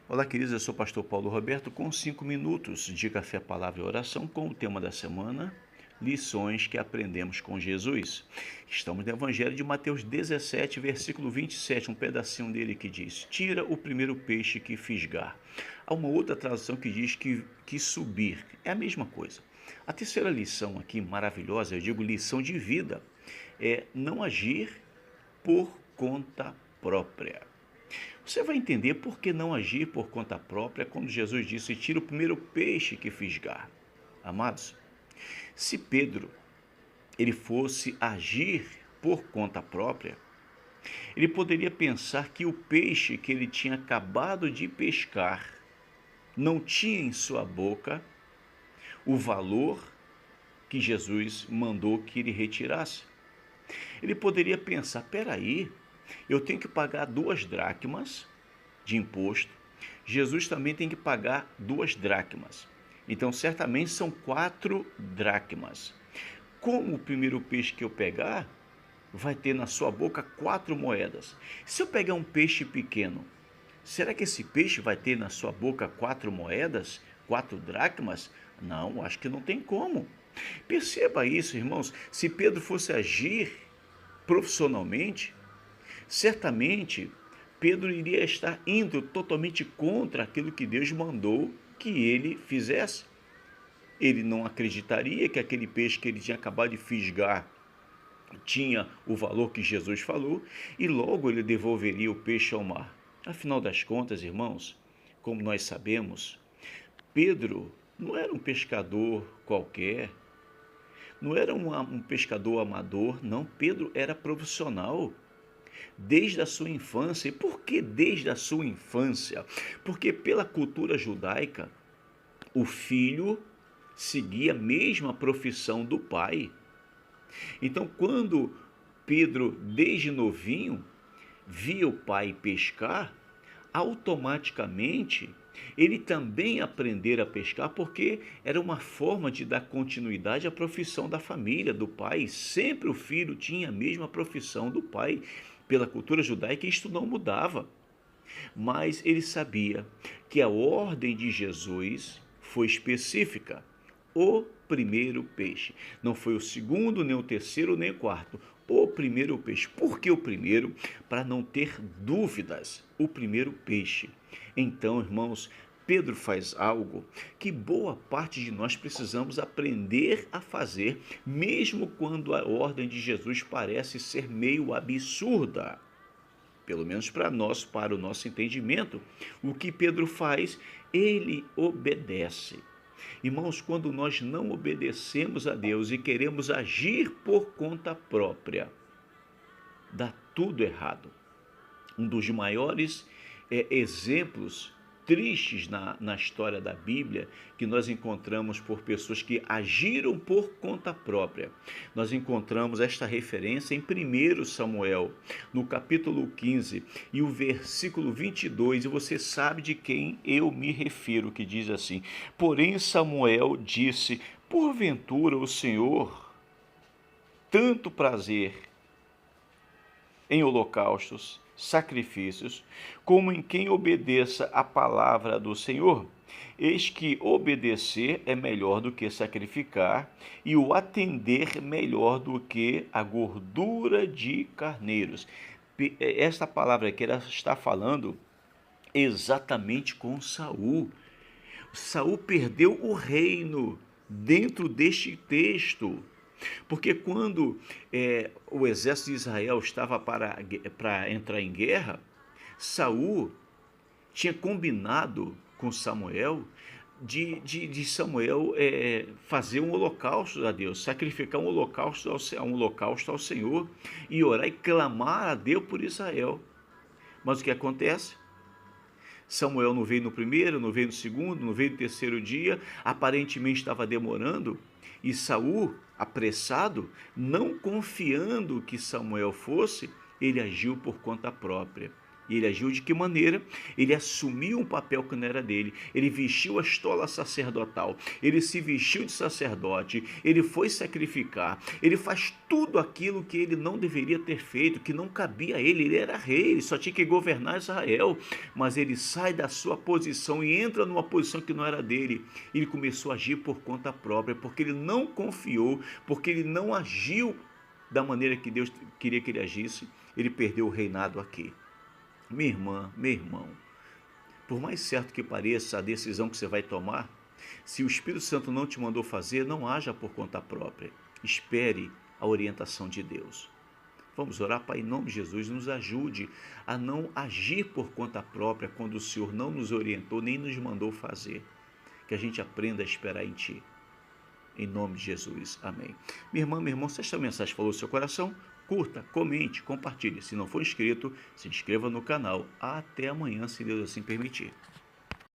Olá, queridos, eu sou o pastor Paulo Roberto com 5 minutos de café, palavra e oração com o tema da semana, lições que aprendemos com Jesus. Estamos no Evangelho de Mateus 17, versículo 27, um pedacinho dele que diz: tira o primeiro peixe que fisgar. Há uma outra tradução que diz que subir, é a mesma coisa. A terceira lição aqui, maravilhosa, eu digo lição de vida, é não agir por conta própria. Você vai entender por que não agir por conta própria quando Jesus disse: tira o primeiro peixe que fisgar. Amados, se Pedro ele fosse agir por conta própria, ele poderia pensar que o peixe que ele tinha acabado de pescar não tinha em sua boca o valor que Jesus mandou que ele retirasse. Ele poderia pensar: peraí, eu tenho que pagar 2 dracmas de imposto, Jesus também tem que pagar 2 dracmas. Então, certamente são 4 dracmas. Como o primeiro peixe que eu pegar vai ter na sua boca 4 moedas? Se eu pegar um peixe pequeno, será que esse peixe vai ter na sua boca 4 moedas, 4 dracmas? Não, acho que não tem como. Perceba isso, irmãos. Se Pedro fosse agir profissionalmente, certamente Pedro iria estar indo totalmente contra aquilo que Deus mandou que ele fizesse. Ele não acreditaria que aquele peixe que ele tinha acabado de fisgar tinha o valor que Jesus falou e logo ele devolveria o peixe ao mar. Afinal das contas, irmãos, como nós sabemos, Pedro não era um pescador qualquer, não era um pescador amador, não. Pedro era profissional desde a sua infância. E por que desde a sua infância? Porque pela cultura judaica, o filho seguia a mesma profissão do pai. Então, quando Pedro, desde novinho, via o pai pescar, automaticamente ele também aprender a pescar, porque era uma forma de dar continuidade à profissão da família, do pai. Sempre o filho tinha a mesma profissão do pai. Pela cultura judaica, isto não mudava. Mas ele sabia que a ordem de Jesus foi específica. O primeiro peixe. Não foi o segundo, nem o terceiro, nem o quarto. O primeiro peixe. Por que o primeiro? Para não ter dúvidas. O primeiro peixe. Então, irmãos, Pedro faz algo que boa parte de nós precisamos aprender a fazer, mesmo quando a ordem de Jesus parece ser meio absurda. Pelo menos para nós, para o nosso entendimento. O que Pedro faz? Ele obedece. Irmãos, quando nós não obedecemos a Deus e queremos agir por conta própria, dá tudo errado. Um dos maiores exemplos tristes na história da Bíblia que nós encontramos por pessoas que agiram por conta própria. Nós encontramos esta referência em 1 Samuel, no capítulo 15 e o versículo 22, e você sabe de quem eu me refiro, que diz assim: porém Samuel disse, porventura o Senhor tanto prazer em holocaustos, sacrifícios, como em quem obedeça a palavra do Senhor. Eis que obedecer é melhor do que sacrificar, e o atender melhor do que a gordura de carneiros. Esta palavra aqui ela está falando exatamente com Saul. Saul perdeu o reino dentro deste texto. Porque quando o exército de Israel estava para entrar em guerra, Saul tinha combinado com Samuel de Samuel fazer um holocausto a Deus, sacrificar um holocausto ao Senhor e orar e clamar a Deus por Israel. Mas o que acontece? Samuel não veio no primeiro, não veio no segundo, não veio no terceiro dia, aparentemente estava demorando, e Saul, apressado, não confiando que Samuel fosse, ele agiu por conta própria. E ele agiu de que maneira? Ele assumiu um papel que não era dele. Ele vestiu a estola sacerdotal. Ele se vestiu de sacerdote. Ele foi sacrificar. Ele faz tudo aquilo que ele não deveria ter feito, que não cabia a ele. Ele era rei, ele só tinha que governar Israel. Mas ele sai da sua posição e entra numa posição que não era dele. Ele começou a agir por conta própria, porque ele não confiou, porque ele não agiu da maneira que Deus queria que ele agisse. Ele perdeu o reinado aqui. Minha irmã, meu irmão, por mais certo que pareça a decisão que você vai tomar, se o Espírito Santo não te mandou fazer, não haja por conta própria. Espere a orientação de Deus. Vamos orar, Pai, em nome de Jesus, nos ajude a não agir por conta própria quando o Senhor não nos orientou, nem nos mandou fazer. Que a gente aprenda a esperar em Ti. Em nome de Jesus. Amém. Minha irmã, meu irmão, se esta mensagem falou no seu coração, curta, comente, compartilhe. Se não for inscrito, se inscreva no canal. Até amanhã, se Deus assim permitir.